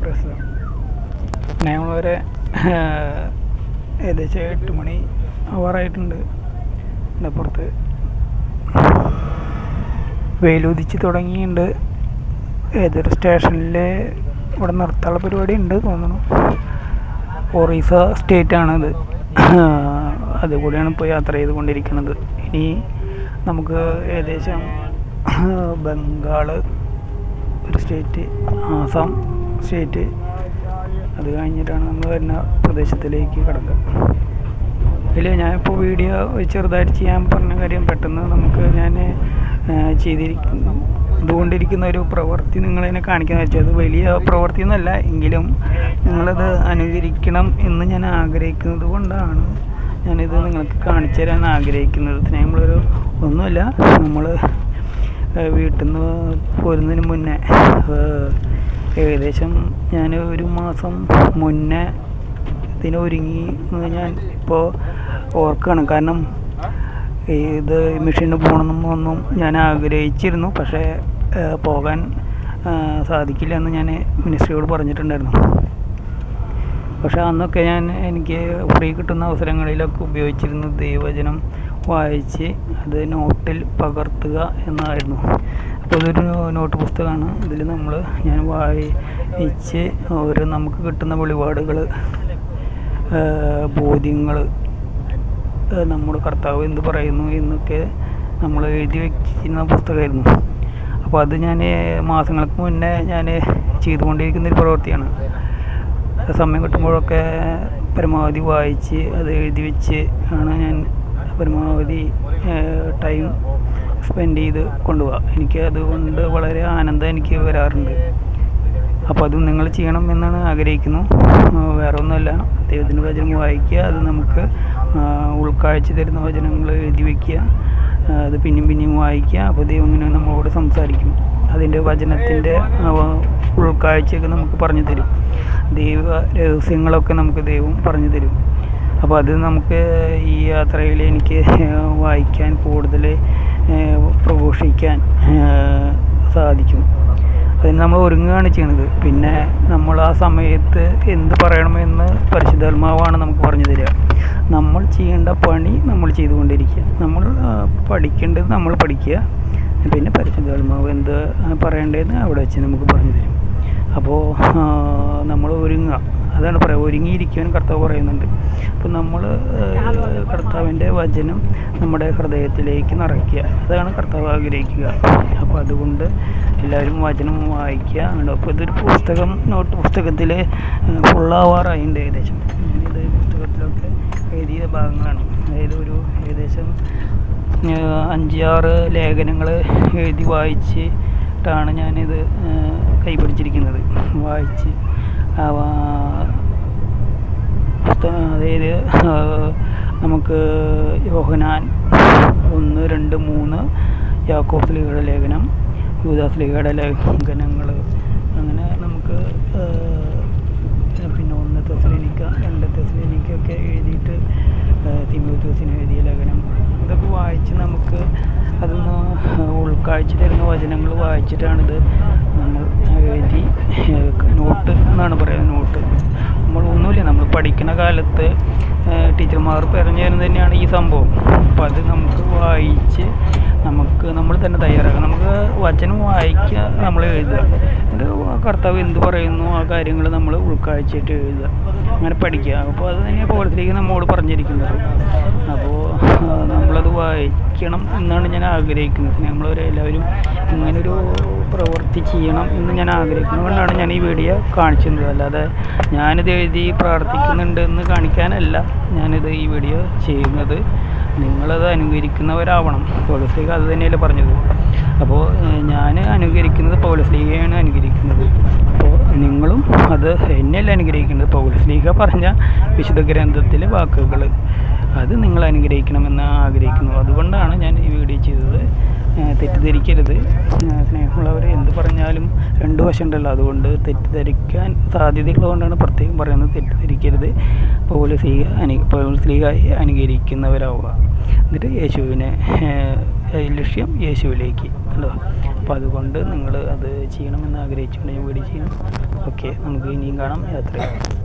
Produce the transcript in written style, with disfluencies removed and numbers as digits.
പ്രശ്നം. ഞങ്ങൾ വരെ ഏകദേശം 8 മണി ആവാറായിട്ടുണ്ട്. പുറത്ത് വെയിലുദിച്ച് തുടങ്ങിയിട്ടുണ്ട്. ഏതൊരു സ്റ്റേഷനിൽ ഇവിടെ നിർത്താനുള്ള പരിപാടി ഉണ്ട് തോന്നുന്നു. ഒറീസ സ്റ്റേറ്റാണത്. അതുകൂടിയാണ് ഇപ്പോൾ യാത്ര ചെയ്തുകൊണ്ടിരിക്കുന്നത്. ഇനി നമുക്ക് ഏകദേശം ബംഗാൾ ഒരു സ്റ്റേറ്റ്, ആസാം സ്റ്റേറ്റ്, അത് കഴിഞ്ഞിട്ടാണ് നമ്മൾ വരുന്ന പ്രദേശത്തിലേക്ക് കിടക്കുക. ഇല്ല, ഞാനിപ്പോൾ വീഡിയോ ചെറുതായിട്ട് ചെയ്യാൻ പറഞ്ഞ കാര്യം പെട്ടെന്ന് നമുക്ക് ഞാൻ ഇതുകൊണ്ടിരിക്കുന്ന ഒരു പ്രവൃത്തി നിങ്ങളതിനെ കാണിക്കാമെന്ന് വെച്ചാൽ, അത് വലിയ പ്രവൃത്തിയൊന്നുമല്ല എങ്കിലും നിങ്ങളത് അനുകരിക്കണം എന്ന് ഞാൻ ആഗ്രഹിക്കുന്നത് കൊണ്ടാണ് ഞാനിത് നിങ്ങൾക്ക് കാണിച്ചു തരാൻ ആഗ്രഹിക്കുന്നത്. നമ്മളൊരു ഒന്നുമില്ല, നമ്മൾ വീട്ടിൽ നിന്ന് പോരുന്നതിന് മുന്നേ ഏകദേശം ഞാൻ ഒരു മാസം മുന്നേ ഇതിനൊരുങ്ങി ഞാൻ ഇപ്പോൾ ഓർക്കുകയാണ്. കാരണം ഇത് മെഷീന് പോകണമെന്നൊന്നും ഞാൻ ആഗ്രഹിച്ചിരുന്നു, പക്ഷേ പോകാൻ സാധിക്കില്ല എന്ന് ഞാൻ മിനിസ്ട്രിയോട് പറഞ്ഞിട്ടുണ്ടായിരുന്നു. പക്ഷേ അന്നൊക്കെ എനിക്ക് ഫ്രീ കിട്ടുന്ന അവസരങ്ങളിലൊക്കെ ഉപയോഗിച്ചിരുന്നു ദൈവവചനം വായിച്ച് അത് നോട്ടിൽ പകർത്തുക എന്നായിരുന്നു. അപ്പോൾ ഇതൊരു നോട്ട് പുസ്തകമാണ്. ഇതിൽ ഞാൻ വായിച്ച് നമുക്ക് കിട്ടുന്ന വെളിപാടുകൾ, ബോധ്യങ്ങൾ, നമ്മുടെ കർത്താവ് എന്ത് പറയുന്നു എന്നൊക്കെ നമ്മൾ എഴുതി വയ്ക്കുന്ന പുസ്തകമായിരുന്നു. അപ്പോൾ അത് ഞാൻ മാസങ്ങൾക്ക് മുന്നേ ഞാൻ ചെയ്തുകൊണ്ടിരിക്കുന്നൊരു പ്രവൃത്തിയാണ്. സമയം കിട്ടുമ്പോഴൊക്കെ പരമാവധി വായിച്ച് അത് എഴുതി വെച്ച് ആണ് ഞാൻ പരമാവധി ടൈം സ്പെൻഡ് ചെയ്ത് കൊണ്ടുപോവുക. എനിക്ക് അതുകൊണ്ട് വളരെ ആനന്ദം എനിക്ക് വരാറുണ്ട്. അപ്പോൾ അതും നിങ്ങൾ ചെയ്യണം എന്നാണ് ആഗ്രഹിക്കുന്നു. വേറെ ഒന്നുമല്ല, ദൈവത്തിൻ്റെ വചനം വായിക്കുക, അത് നമുക്ക് ഉൾക്കാഴ്ച തരുന്ന വചനങ്ങൾ എഴുതി വയ്ക്കുക, അത് പിന്നെയും വായിക്കുക. അപ്പോൾ ദൈവം ഇങ്ങനെ നമ്മളോട് സംസാരിക്കും. അതിൻ്റെ വചനത്തിൻ്റെ ഉൾക്കാഴ്ചയൊക്കെ നമുക്ക് പറഞ്ഞു തരും. ദൈവ രഹസ്യങ്ങളൊക്കെ നമുക്ക് ദൈവം പറഞ്ഞു തരും. അപ്പോൾ അത് നമുക്ക് ഈ യാത്രയിൽ എനിക്ക് വായിക്കാൻ കൂടുതൽ പ്രഘോഷിക്കാൻ സാധിക്കും. അതിന് നമ്മൾ ഒരുങ്ങുകയാണ് ചെയ്യണത്. പിന്നെ നമ്മൾ ആ സമയത്ത് എന്ത് പറയണമെന്ന് പരിശുദ്ധാത്മാവാണ് നമുക്ക് പറഞ്ഞു തരിക. നമ്മൾ ചെയ്യേണ്ട പണി നമ്മൾ ചെയ്തുകൊണ്ടിരിക്കുക, നമ്മൾ പഠിക്കേണ്ടത് നമ്മൾ പഠിക്കുക, പിന്നെ പരിശുദ്ധാത്മാവ് എന്ത് പറയേണ്ടതെന്ന് അവിടെ വെച്ച് നമുക്ക് പറഞ്ഞു തരും. അപ്പോൾ നമ്മൾ ഒരുങ്ങുക, അതാണ് പറയുക. ഒരുങ്ങിയിരിക്കുവാൻ കർത്താവ് പറയുന്നുണ്ട്. അപ്പോൾ നമ്മൾ കർത്താവിൻ്റെ വചനം നമ്മുടെ ഹൃദയത്തിലേക്ക് നിറയ്ക്കുക, അതാണ് കർത്താവ് ആഗ്രഹിക്കുക. അപ്പോൾ അതുകൊണ്ട് എല്ലാവരും വചനം വായിക്കുക. അപ്പോൾ ഇതൊരു പുസ്തകം, നോട്ട് പുസ്തകത്തിൽ ഫുള്ളാവാറായിട്ടുണ്ട് ഏകദേശം. ഇത് പുസ്തകത്തിലൊക്കെ എഴുതിയ ഭാഗങ്ങളാണ്. അതായത് ഒരു ഏകദേശം 5-6 ലേഖനങ്ങൾ എഴുതി വായിച്ചിട്ടാണ് ഞാനിത് കൈപിടിച്ചിരിക്കുന്നത്. വായിച്ച് അതായത് നമുക്ക് യോഹന്നാൻ 1, 2, 3, യാക്കോബ് ശ്ലീഹയുടെ ലേഖനം, യൂദാ ശ്ലീഹയുടെ ലേഖനങ്ങൾ, അങ്ങനെ നമുക്ക് പിന്നെ 1 തെസ്സലോനിക്ക, 2 തെസ്സലോനിക്കയൊക്കെ എഴുതിയിട്ട് തീമോഥെയോസിന് എഴുതിയ ലേഖനം, ഇതൊക്കെ വായിച്ച് നമുക്ക് അതൊന്ന് ഉൾക്കാഴ്ച തരുന്ന വചനങ്ങൾ വായിച്ചിട്ടാണിത് നമ്മൾ എഴുതി നോട്ട് എന്നാണ് പറയുന്നത്. നോട്ട് ഒന്നുമില്ല, നമ്മൾ പഠിക്കുന്ന കാലത്ത് ടീച്ചർമാർ പറഞ്ഞു തരുന്നത് തന്നെയാണ് ഈ സംഭവം. അപ്പോൾ അത് നമുക്ക് വായിച്ച് നമ്മൾ തന്നെ തയ്യാറാക്കുക. നമുക്ക് വചനം വായിക്കുക, നമ്മൾ എഴുതുക, എന്നിട്ട് കർത്താവ് എന്ത് പറയുന്നു ആ കാര്യങ്ങൾ നമ്മൾ ഉൾക്കാഴ്ചയായിട്ട് എഴുതുക, അങ്ങനെ പഠിക്കുക. അപ്പോൾ അത് തന്നെയാണ് പൗലോസ് നമ്മോട് പറഞ്ഞിരിക്കുന്നത്. അപ്പോൾ നമ്മളത് വായിക്കണം എന്നാണ് ഞാൻ ആഗ്രഹിക്കുന്നത്. നമ്മളെല്ലാവരും ഇങ്ങനൊരു പ്രവൃത്തി ചെയ്യണം എന്ന് ഞാൻ ആഗ്രഹിക്കുന്നതുകൊണ്ടാണ് ഞാൻ ഈ വീഡിയോ കാണിച്ചിരുന്നത്. അല്ലാതെ ഞാനിത് എഴുതി പ്രാർത്ഥിക്കുന്നുണ്ട് എന്ന് കാണിക്കാനല്ല ഞാനിത് ഈ വീഡിയോ ചെയ്യുന്നത്. നിങ്ങളത് അനുകരിക്കുന്നവരാവണം. പൗലോസ് ശ്ലീഹ അത് തന്നെയല്ലേ പറഞ്ഞത്. അപ്പോൾ ഞാൻ അനുകരിക്കുന്നത് പൗലോസ് ശ്ലീഹയാണ് അനുകരിക്കുന്നത്. അപ്പോൾ നിങ്ങളും അത് എന്നെയല്ല അനുഗ്രഹിക്കുന്നത്. പൗലോസ് ശ്ലീഹ പറഞ്ഞ വിശുദ്ധ ഗ്രന്ഥത്തിലെ വാക്കുകൾ അത് നിങ്ങൾ അനുഗ്രഹിക്കണമെന്ന് ആഗ്രഹിക്കുന്നു. അതുകൊണ്ടാണ് ഞാൻ ഈ വീഡിയോ ചെയ്തത്. തെറ്റിദ്ധരിക്കരുത്. സ്നേഹമുള്ളവർ എന്ത് പറഞ്ഞാലും 2 വശമുണ്ടല്ലോ, അതുകൊണ്ട് തെറ്റിദ്ധരിക്കാൻ സാധ്യതയുള്ളതുകൊണ്ടാണ് പ്രത്യേകം പറയുന്നത്. തെറ്റിദ്ധരിക്കരുത്. പൗലോസ് ശ്ലീഹായെ അനുകരിക്കുന്നവരാവുക. എന്നിട്ട് യേശുവിനെ ലക്ഷ്യം യേശുവിലേക്ക്. അപ്പോൾ അതുകൊണ്ട് നിങ്ങൾ അത് ചെയ്യണമെന്ന് ആഗ്രഹിച്ചുകൊണ്ട് ഞാൻ വീഡിയോ ചെയ്യുന്നു. ഓക്കെ, നമുക്ക് ഇനിയും കാണാം. യാത്രയാവാം.